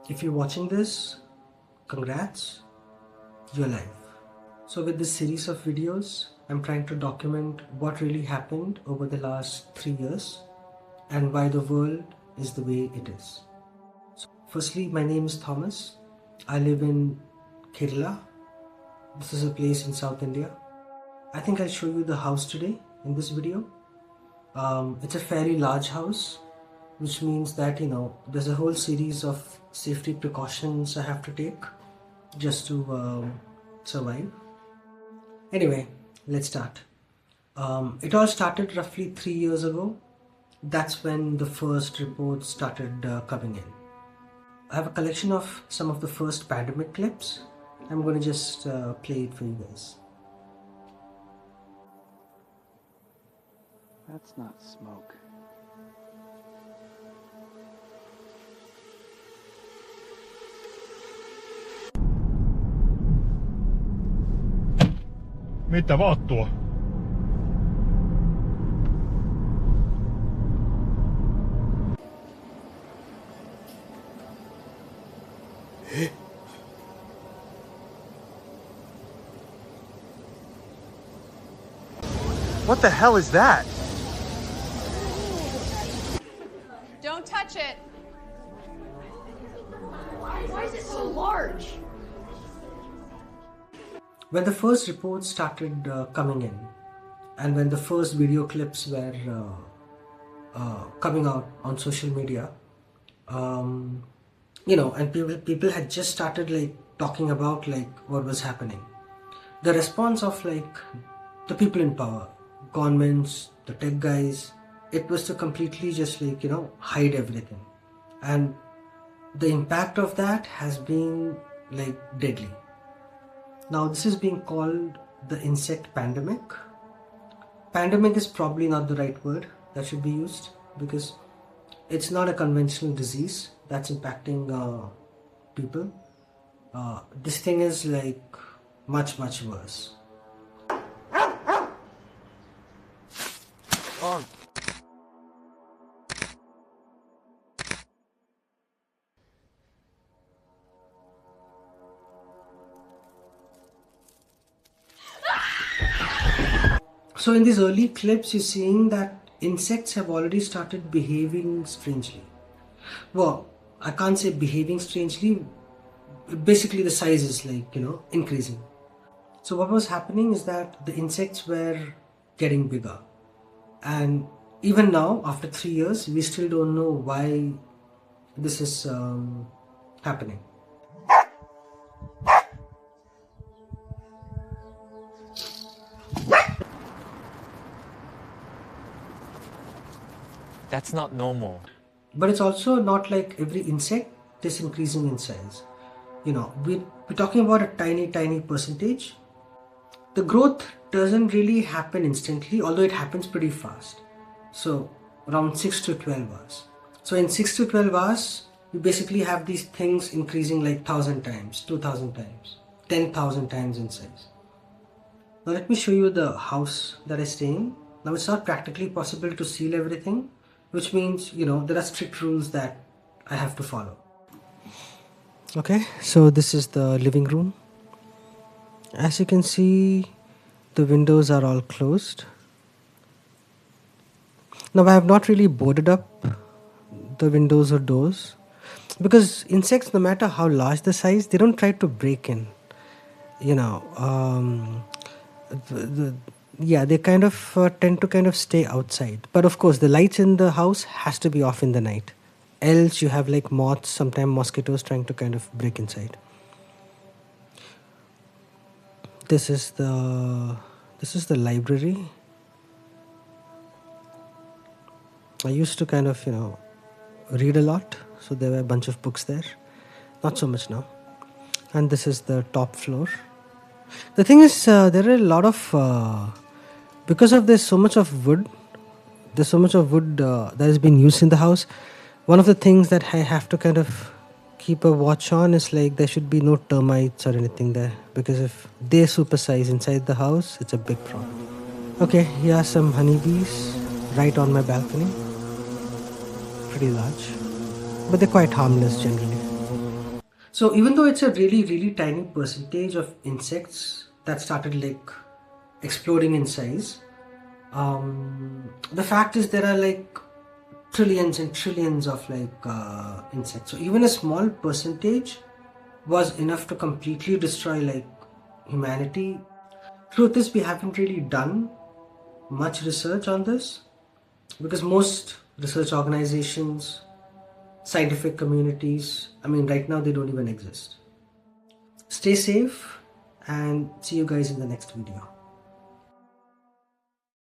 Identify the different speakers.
Speaker 1: If you're watching this, congrats, you're alive. So with this series of videos, I'm trying to document what really happened over the last 3 years and why the world is the way it is. So firstly, my name is Thomas. I live in Kerala. This is a place in South India. I think I'll show you the house today in this video. It's a fairly large house, which means that there's a whole series of safety precautions I have to take just to survive. Anyway, let's start. It all started roughly 3 years ago. That's when the first reports started coming in. I have a collection of some of the first pandemic clips. I'm going to just play it for you guys.
Speaker 2: That's not smoke.
Speaker 3: Mitä vaattua?
Speaker 2: What the hell is that?
Speaker 4: Don't touch it.
Speaker 5: Why is it so large?
Speaker 1: When the first reports started coming in, and when the first video clips were coming out on social media, and people had just started talking about what was happening. The response of the people in power, governments, the tech guys, it was to completely just hide everything, and the impact of that has been deadly. Now this is being called the insect pandemic. Pandemic is probably not the right word that should be used, because it's not a conventional disease that's impacting people. This thing is much worse. So in these early clips, you're seeing that insects have already started behaving strangely. Well, I can't say behaving strangely. Basically, the size is increasing. So what was happening is that the insects were getting bigger. And even now, after 3 years, we still don't know why this is happening.
Speaker 6: That's not normal.
Speaker 1: But it's also not like every insect is increasing in size. We're talking about a tiny percentage. The growth doesn't really happen instantly, although it happens pretty fast. So around 6 to 12 hours. So in 6 to 12 hours, you basically have these things increasing 1,000 times, 2,000 times, 10,000 times in size. Now let me show you the house that I stay in. Now it's not practically possible to seal everything, which means, there are strict rules that I have to follow. Okay, so this is the living room. As you can see, the windows are all closed. Now I have not really boarded up the windows or doors, because insects, no matter how large the size, they don't try to break in. They kind of tend to stay outside. But of course, the lights in the house has to be off in the night. Else you have moths, sometimes mosquitoes trying to break inside. This is the library. I used to read a lot, so there were a bunch of books there. Not so much now. And this is the top floor. The thing is, there are a lot of because of there's so much of wood that has been used in the house. One of the things that I have to keep a watch on is there should be no termites or anything there, because if they supersize inside the house, it's a big problem. Okay, here are some honeybees right on my balcony. Pretty large, but they're quite harmless generally. So even though it's a really tiny percentage of insects that started like exploding in size, the fact is there are like trillions and trillions of like insects. So even a small percentage was enough to completely destroy like humanity. Truth is, we haven't really done much research on this because most research organizations, scientific communities, I mean, right now they don't even exist. Stay safe and see you guys in the next video.